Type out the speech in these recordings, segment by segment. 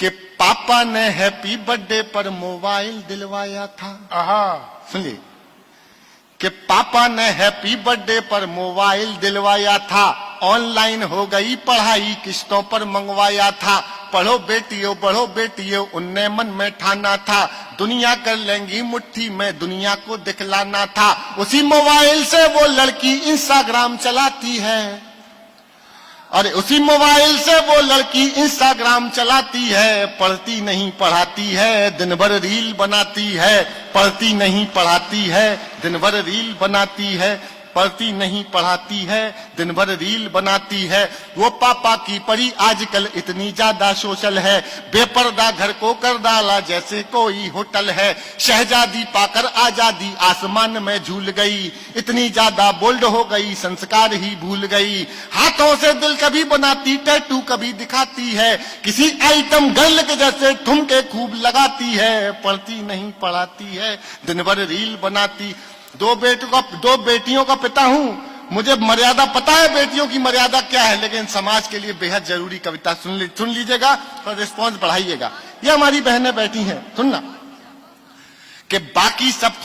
कि पापा ने हैप्पी बर्थडे पर मोबाइल दिलवाया था। सुनिए कि पापा ने हैप्पी बर्थडे पर मोबाइल दिलवाया था, ऑनलाइन हो गई पढ़ाई किस्तों पर मंगवाया था। पढ़ो बेटियों उनने मन में ठाना था, दुनिया कर लेंगी मुट्ठी में दुनिया को दिखलाना था। उसी मोबाइल से वो लड़की इंस्टाग्राम चलाती है, अरे उसी मोबाइल से वो लड़की इंस्टाग्राम चलाती है। पढ़ती नहीं पढ़ाती है, दिन भर रील बनाती है। पढ़ती नहीं पढ़ाती है, दिन भर रील बनाती है। पढ़ती नहीं पढ़ाती है, दिन भर रील बनाती है। वो पापा की परी आजकल इतनी ज्यादा सोशल है, बेपर्दा घर को कर डाला जैसे कोई होटल है। शहजादी पाकर आजादी आसमान में झूल गई, इतनी ज्यादा बोल्ड हो गई संस्कार ही भूल गई। हाथों से दिल कभी बनाती, टैटू कभी दिखाती है, किसी आइटम गर्ल के जैसे ठुमके खूब लगाती है। पढ़ती नहीं पढ़ाती है, दिन भर रील बनाती। दो बेटियों का पिता हूं, मुझे मर्यादा पता है बेटियों की मर्यादा क्या है, लेकिन समाज के लिए बेहद जरूरी कविता सुन लीजिएगा और रिस्पॉन्स बढ़ाइएगा। ये हमारी बहनें बैठी हैं, सुनना कि बाकी सब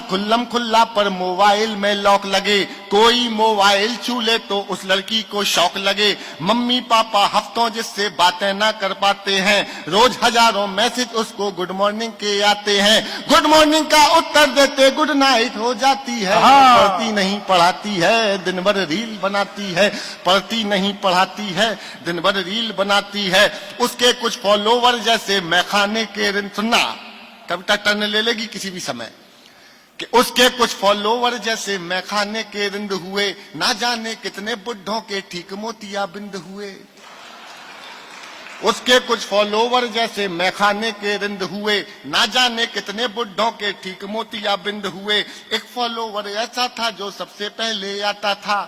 खुल्लम खुल्ला पर मोबाइल में लॉक लगे। कोई मोबाइल छू ले तो उस लड़की को शौक लगे। मम्मी पापा हफ्तों जिससे बातें ना कर पाते हैं, रोज हजारों मैसेज उसको गुड मॉर्निंग के आते हैं। गुड मॉर्निंग का उत्तर देते गुड नाइट हो जाती है। पढ़ती नहीं पढ़ाती है, दिन भर रील बनाती है। पढ़ती नहीं पढ़ाती है, दिन भर रील बनाती है। उसके कुछ फॉलोवर जैसे मैखाने के रिंद, सुनना कविता टर्न ले लेगी किसी भी समय, कि उसके कुछ फॉलोवर जैसे मैखाने के रिंद हुए, ना जाने कितने बुढ़ों के ठीक मोतिया बिंद हुए। उसके कुछ फॉलोवर जैसे मैखाने के रिंद हुए, ना जाने कितने बुढ़ों के ठीक मोतिया बिंद हुए। एक फॉलोवर ऐसा था जो सबसे पहले आता था,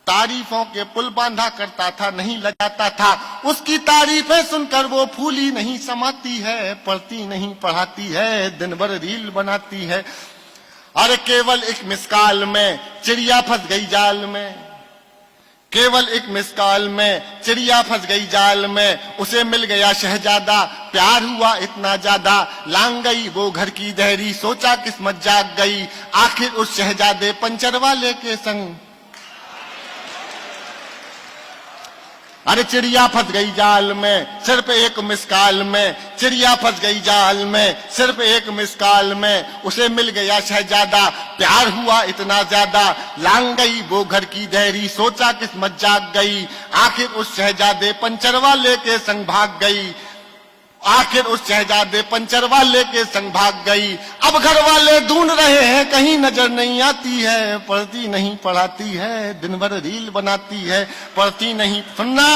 तारीफों के पुल बांधा करता था, नहीं लगाता था। उसकी तारीफें सुनकर वो फूली नहीं समाती है। पढ़ती नहीं पढ़ाती है, दिन भर रील बनाती है। अरे केवल एक मिसकाल में चिड़िया फंस गई जाल में, केवल एक मिसकाल में चिड़िया फंस गई जाल में। उसे मिल गया शहजादा, प्यार हुआ इतना ज्यादा, लांग गई वो घर की देहरी, सोचा किस्मत जाग गई। आखिर उस शहजादे पंचर वाले के संग, अरे चिड़िया फंस गई जाल में सिर्फ एक मिसकाल में। चिड़िया फंस गई जाल में सिर्फ एक मिसकाल में। उसे मिल गया शहजादा, प्यार हुआ इतना ज्यादा, लांग गई वो घर की देहरी, सोचा किस्मत जाग गई। आखिर उस शहजादे पंचर वाले के संग भाग गई। आखिर उस शहजादे पंचर वाले के संग भाग गई। अब घर वाले ढूंढ रहे हैं, कहीं नजर नहीं आती है। पढ़ती नहीं पढ़ाती है, दिन भर रील बनाती है। पढ़ती नहीं, सुनना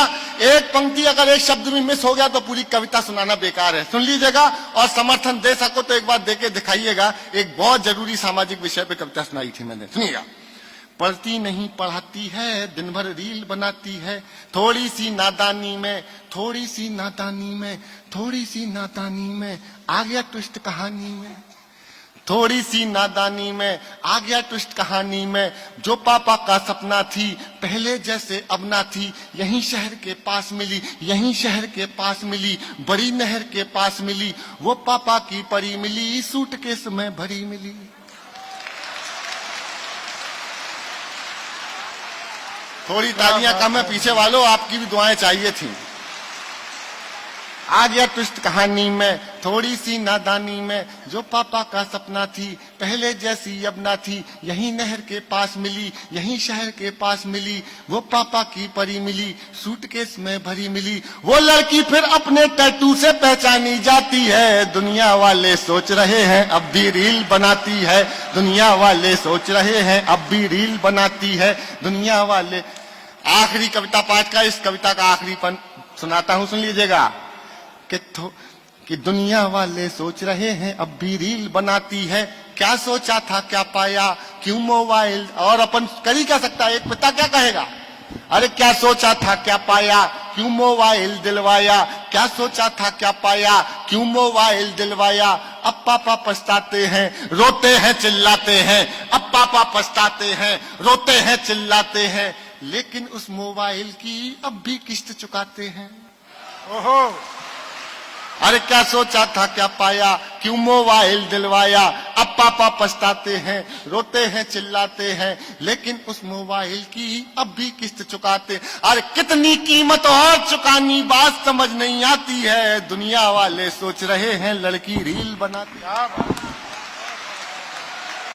एक पंक्ति अगर एक शब्द में मिस हो गया तो पूरी कविता सुनाना बेकार है। सुन लीजिएगा और समर्थन दे सको तो एक बार दे के दिखाइएगा। एक बहुत जरूरी सामाजिक विषय पे कविता सुनाई थी मैंने, सुनिएगा। पढ़ती नहीं पढ़ाती है, दिन भर रील बनाती है। थोड़ी सी नादानी में आ गया ट्विस्ट कहानी में। थोड़ी सी नादानी में आ गया ट्विस्ट कहानी में। जो पापा का सपना थी पहले जैसे अब ना थी, यहीं शहर के पास मिली, यहीं शहर के पास मिली, बड़ी नहर के पास मिली। वो पापा की परी मिली, सूटकेस में भरी मिली। थोड़ी तालियां कम है पीछे वालों, आपकी भी दुआएं चाहिए थी। आ गया ट्विस्ट कहानी में, थोड़ी सी नादानी में। जो पापा का सपना थी पहले जैसी अब ना थी, यहीं नहर के पास मिली, यहीं शहर के पास मिली। वो पापा की परी मिली, सूटकेस में भरी मिली। वो लड़की फिर अपने टैटू से पहचानी जाती है। दुनिया वाले सोच रहे हैं अब भी रील बनाती है। दुनिया वाले सोच रहे हैं अब भी रील बनाती है। दुनिया वाले, आखिरी कविता पाठ का, इस कविता का आखिरी पन सुनाता हूं, सुन लीजिएगा। कि दुनिया वाले सोच रहे हैं अब भी रील बनाती है। क्या सोचा था क्या पाया, क्यों मोबाइल, और अपन कर ही क्या सकता है, एक पिता क्या कहेगा। अरे क्या सोचा था क्या पाया, क्यों मोबाइल दिलवाया। क्या सोचा था क्या पाया, क्यों मोबाइल दिलवाया। अब पापा पछताते हैं, रोते हैं चिल्लाते हैं। अब पापा पछताते हैं, रोते हैं चिल्लाते हैं। लेकिन उस मोबाइल की अब भी किस्त चुकाते हैं। ओहो, अरे क्या सोचा था क्या पाया, क्यों मोबाइल दिलवाया। अब पापा पछताते हैं, रोते हैं, चिल्लाते हैं, लेकिन उस मोबाइल की अब भी किस्त चुकाते। अरे कितनी कीमत और चुकानी, बात समझ नहीं आती है। दुनिया वाले सोच रहे हैं लड़की रील बनाती। क्या बात।